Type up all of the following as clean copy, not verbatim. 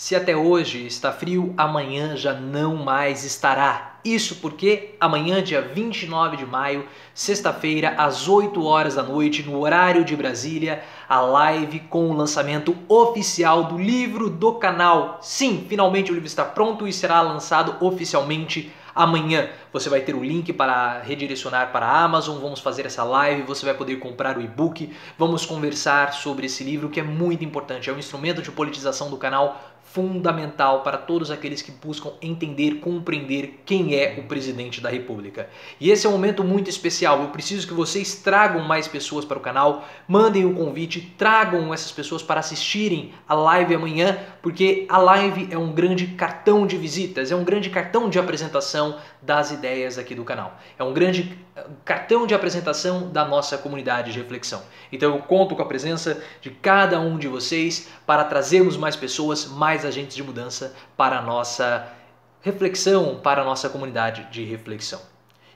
Se até hoje está frio, amanhã já não mais estará. Isso porque amanhã, dia 29 de maio, sexta-feira, às 8 horas da noite, no horário de Brasília, a live com o lançamento oficial do livro do canal. Sim, finalmente o livro está pronto e será lançado oficialmente amanhã. Você vai ter o link para redirecionar para a Amazon, vamos fazer essa live, você vai poder comprar o e-book, vamos conversar sobre esse livro que é muito importante, é um instrumento de politização do canal fundamental para todos aqueles que buscam entender, compreender quem é o presidente da República. E esse é um momento muito especial, eu preciso que vocês tragam mais pessoas para o canal, mandem um convite, tragam essas pessoas para assistirem a live amanhã, porque a live é um grande cartão de visitas, é um grande cartão de apresentação das ideias aqui do canal. É um grande cartão de apresentação da nossa comunidade de reflexão. Então eu conto com a presença de cada um de vocês para trazermos mais pessoas, mais agentes de mudança para a nossa reflexão, para a nossa comunidade de reflexão.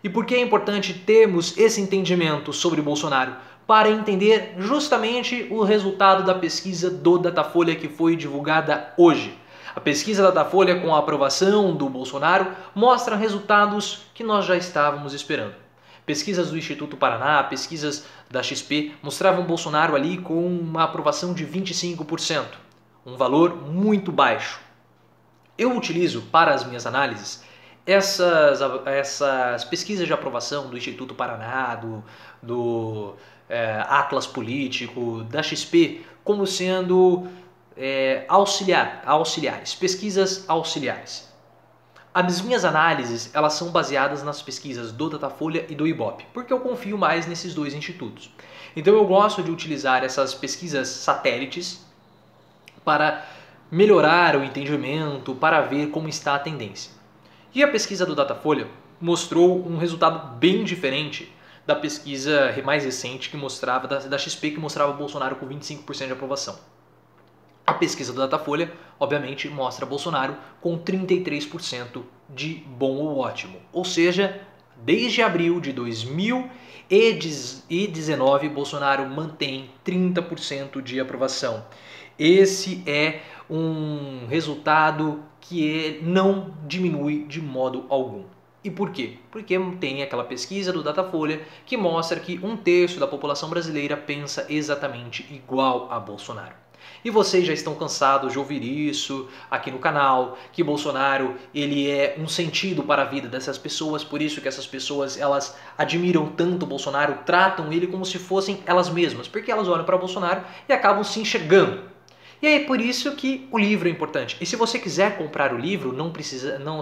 E por que é importante termos esse entendimento sobre Bolsonaro? Para entender justamente o resultado da pesquisa do Datafolha que foi divulgada hoje. A pesquisa da Datafolha com a aprovação do Bolsonaro mostra resultados que nós já estávamos esperando. Pesquisas do Instituto Paraná, pesquisas da XP mostravam Bolsonaro ali com uma aprovação de 25%, um valor muito baixo. Eu utilizo para as minhas análises essas pesquisas de aprovação do Instituto Paraná, do Atlas Político, da XP, como sendo auxiliares, pesquisas auxiliares. As minhas análises elas são baseadas nas pesquisas do Datafolha e do Ibope, porque eu confio mais nesses dois institutos. Então eu gosto de utilizar essas pesquisas satélites para melhorar o entendimento, para ver como está a tendência. E a pesquisa do Datafolha mostrou um resultado bem diferente da pesquisa mais recente que mostrava, da XP, que mostrava Bolsonaro com 25% de aprovação. A pesquisa do Datafolha, obviamente, mostra Bolsonaro com 33% de bom ou ótimo. Ou seja, desde abril de 2019, Bolsonaro mantém 30% de aprovação. Esse é um resultado que não diminui de modo algum. E por quê? Porque tem aquela pesquisa do Datafolha que mostra que 1/3 da população brasileira pensa exatamente igual a Bolsonaro. E vocês já estão cansados de ouvir isso aqui no canal, que Bolsonaro ele é um sentido para a vida dessas pessoas, por isso que essas pessoas elas admiram tanto Bolsonaro, tratam ele como se fossem elas mesmas, porque elas olham para Bolsonaro e acabam se enxergando. E é por isso que o livro é importante. E se você quiser comprar o livro, se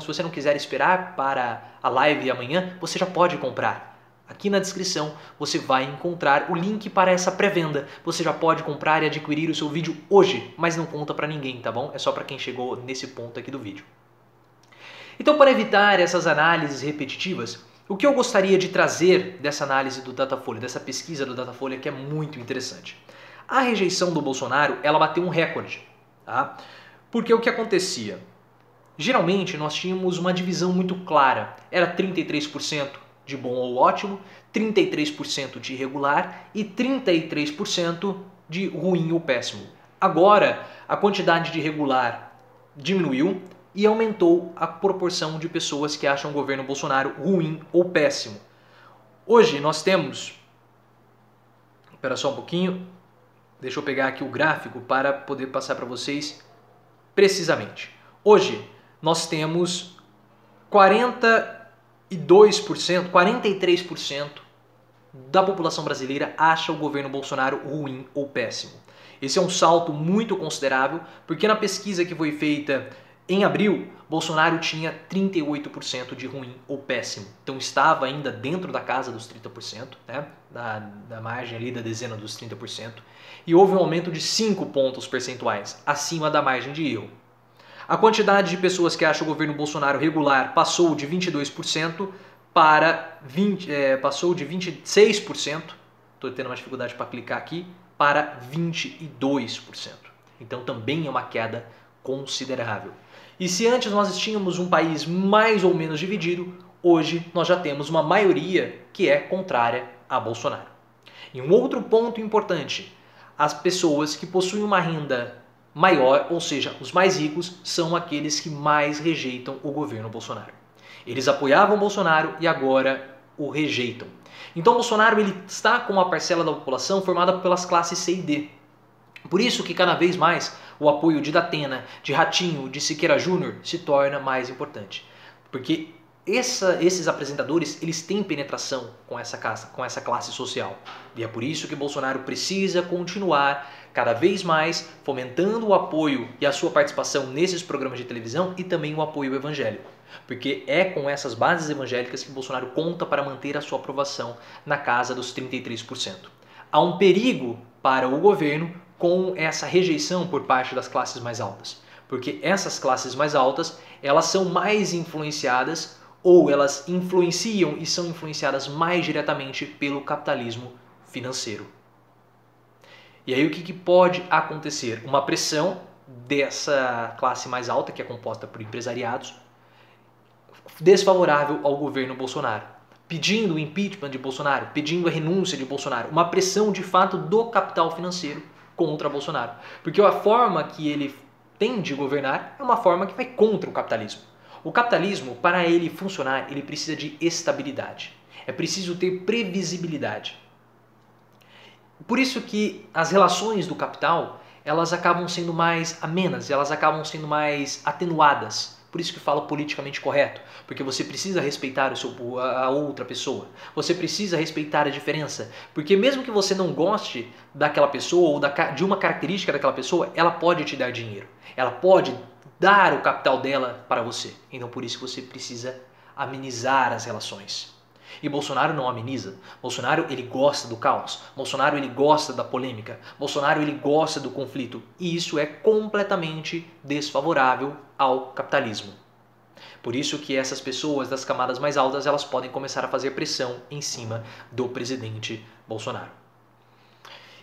você não quiser esperar para a live amanhã, você já pode comprar. Aqui na descrição você vai encontrar o link para essa pré-venda. Você já pode comprar e adquirir o seu vídeo hoje, mas não conta para ninguém, tá bom? É só para quem chegou nesse ponto aqui do vídeo. Então, para evitar essas análises repetitivas, o que eu gostaria de trazer dessa análise do Datafolha, dessa pesquisa do Datafolha, que é muito interessante. A rejeição do Bolsonaro, ela bateu um recorde, tá? Porque o que acontecia? Geralmente nós tínhamos uma divisão muito clara, era 33% de bom ou ótimo, 33% de irregular e 33% de ruim ou péssimo. Agora, a quantidade de irregular diminuiu e aumentou a proporção de pessoas que acham o governo Bolsonaro ruim ou péssimo. Hoje nós temos... Espera só um pouquinho. Deixa eu pegar aqui o gráfico para poder passar para vocês precisamente. Hoje nós temos 43% da população brasileira acha o governo Bolsonaro ruim ou péssimo. Esse é um salto muito considerável, porque na pesquisa que foi feita em abril, Bolsonaro tinha 38% de ruim ou péssimo. Então estava ainda dentro da casa dos 30%, né? da margem ali da dezena dos 30%. E houve um aumento de 5 pontos percentuais acima da margem de erro. A quantidade de pessoas que acham o governo Bolsonaro regular passou de 22% passou de 26%, estou tendo uma dificuldade para clicar aqui, para 22%. Então também é uma queda considerável. E se antes nós tínhamos um país mais ou menos dividido, hoje nós já temos uma maioria que é contrária a Bolsonaro. E um outro ponto importante, as pessoas que possuem uma renda maior, ou seja, os mais ricos são aqueles que mais rejeitam o governo Bolsonaro. Eles apoiavam Bolsonaro e agora o rejeitam. Então Bolsonaro ele está com uma parcela da população formada pelas classes C e D. Por isso que cada vez mais o apoio de Datena, de Ratinho, de Siqueira Júnior se torna mais importante. Porque esses apresentadores eles têm penetração com essa classe social. E é por isso que Bolsonaro precisa continuar cada vez mais fomentando o apoio e a sua participação nesses programas de televisão e também o apoio evangélico. Porque é com essas bases evangélicas que Bolsonaro conta para manter a sua aprovação na casa dos 33%. Há um perigo para o governo com essa rejeição por parte das classes mais altas. Porque essas classes mais altas, elas são mais influenciadas ou elas influenciam e são influenciadas mais diretamente pelo capitalismo financeiro. E aí o que pode acontecer? Uma pressão dessa classe mais alta, que é composta por empresariados, desfavorável ao governo Bolsonaro, pedindo o impeachment de Bolsonaro, pedindo a renúncia de Bolsonaro, uma pressão de fato do capital financeiro contra Bolsonaro. Porque a forma que ele tem de governar é uma forma que vai contra o capitalismo. O capitalismo, para ele funcionar, ele precisa de estabilidade. É preciso ter previsibilidade. Por isso que as relações do capital, elas acabam sendo mais amenas, elas acabam sendo mais atenuadas. Por isso que falo politicamente correto, porque você precisa respeitar a outra pessoa, você precisa respeitar a diferença, porque mesmo que você não goste daquela pessoa ou de uma característica daquela pessoa, ela pode te dar dinheiro, ela pode dar o capital dela para você. Então por isso que você precisa amenizar as relações. E Bolsonaro não ameniza. Bolsonaro ele gosta do caos. Bolsonaro ele gosta da polêmica. Bolsonaro ele gosta do conflito. E isso é completamente desfavorável ao capitalismo. Por isso que essas pessoas das camadas mais altas elas podem começar a fazer pressão em cima do presidente Bolsonaro.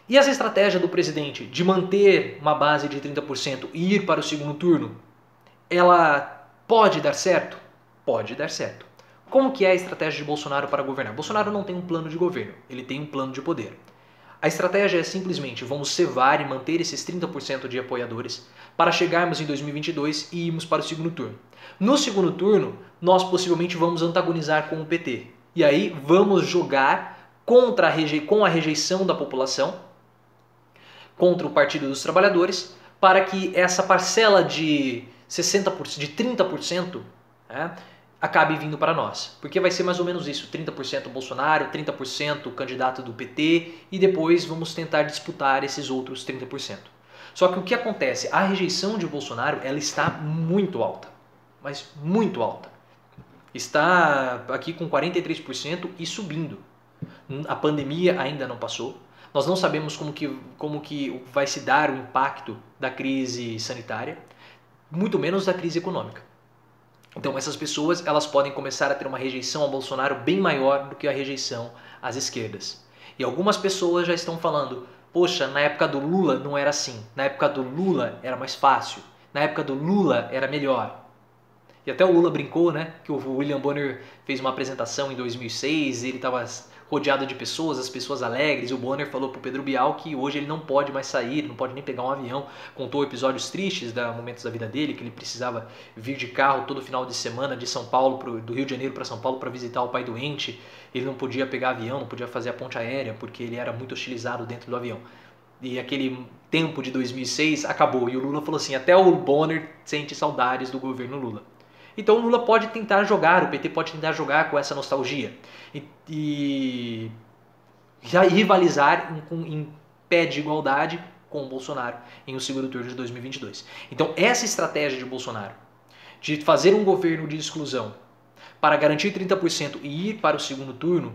E essa estratégia do presidente de manter uma base de 30% e ir para o segundo turno, ela pode dar certo? Pode dar certo. Como que é a estratégia de Bolsonaro para governar? Bolsonaro não tem um plano de governo, ele tem um plano de poder. A estratégia é simplesmente vamos cevar e manter esses 30% de apoiadores para chegarmos em 2022 e irmos para o segundo turno. No segundo turno, nós possivelmente vamos antagonizar com o PT. E aí vamos jogar com a rejeição da população, contra o Partido dos Trabalhadores, para que essa parcela de 30%, acabe vindo para nós. Porque vai ser mais ou menos isso, 30% Bolsonaro, 30% candidato do PT e depois vamos tentar disputar esses outros 30%. Só que o que acontece? A rejeição de Bolsonaro ela está muito alta, mas muito alta. Está aqui com 43% e subindo. A pandemia ainda não passou. Nós não sabemos como que vai se dar o impacto da crise sanitária, muito menos da crise econômica. Então essas pessoas elas podem começar a ter uma rejeição ao Bolsonaro bem maior do que a rejeição às esquerdas. E algumas pessoas já estão falando, poxa, na época do Lula não era assim, na época do Lula era mais fácil, na época do Lula era melhor. E até o Lula brincou, né, que o William Bonner fez uma apresentação em 2006, ele estava rodeado de pessoas, as pessoas alegres, e o Bonner falou pro Pedro Bial que hoje ele não pode mais sair, não pode nem pegar um avião, contou episódios tristes, momentos da vida dele, que ele precisava vir de carro todo final de semana de São Paulo, do Rio de Janeiro para São Paulo para visitar o pai doente, ele não podia pegar avião, não podia fazer a ponte aérea, porque ele era muito hostilizado dentro do avião. E aquele tempo de 2006 acabou, e o Lula falou assim, até o Bonner sente saudades do governo Lula. Então o Lula pode tentar jogar, o PT pode tentar jogar com essa nostalgia e já rivalizar em pé de igualdade com o Bolsonaro em um segundo turno de 2022. Então essa estratégia de Bolsonaro de fazer um governo de exclusão para garantir 30% e ir para o segundo turno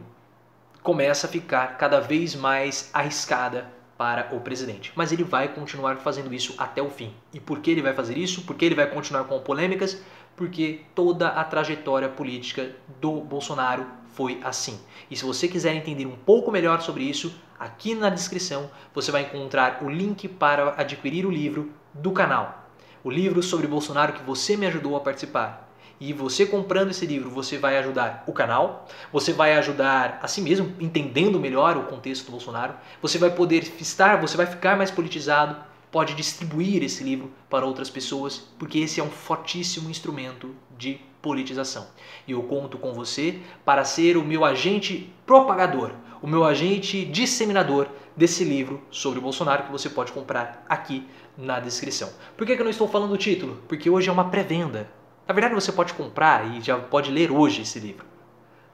começa a ficar cada vez mais arriscada para o presidente. Mas ele vai continuar fazendo isso até o fim. E por que ele vai fazer isso? Por que ele vai continuar com polêmicas? Porque toda a trajetória política do Bolsonaro foi assim. E se você quiser entender um pouco melhor sobre isso, aqui na descrição você vai encontrar o link para adquirir o livro do canal. O livro sobre Bolsonaro que você me ajudou a participar. E você comprando esse livro, você vai ajudar o canal, você vai ajudar a si mesmo, entendendo melhor o contexto do Bolsonaro, você vai ficar mais politizado, pode distribuir esse livro para outras pessoas, porque esse é um fortíssimo instrumento de politização. E eu conto com você para ser o meu agente propagador, o meu agente disseminador desse livro sobre o Bolsonaro, que você pode comprar aqui na descrição. Por que eu não estou falando do título? Porque hoje é uma pré-venda. Na verdade, você pode comprar e já pode ler hoje esse livro.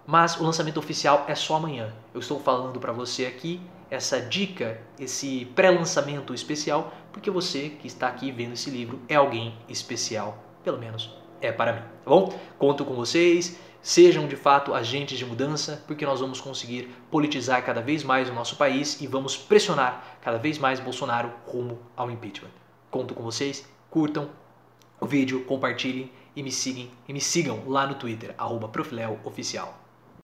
Mas o lançamento oficial é só amanhã. Eu estou falando para você aqui essa dica, esse pré-lançamento especial, porque você que está aqui vendo esse livro é alguém especial, pelo menos é para mim, tá bom? Conto com vocês, sejam de fato agentes de mudança, porque nós vamos conseguir politizar cada vez mais o nosso país e vamos pressionar cada vez mais Bolsonaro rumo ao impeachment. Conto com vocês, curtam o vídeo, compartilhem e me sigam lá no Twitter, @profileoficial.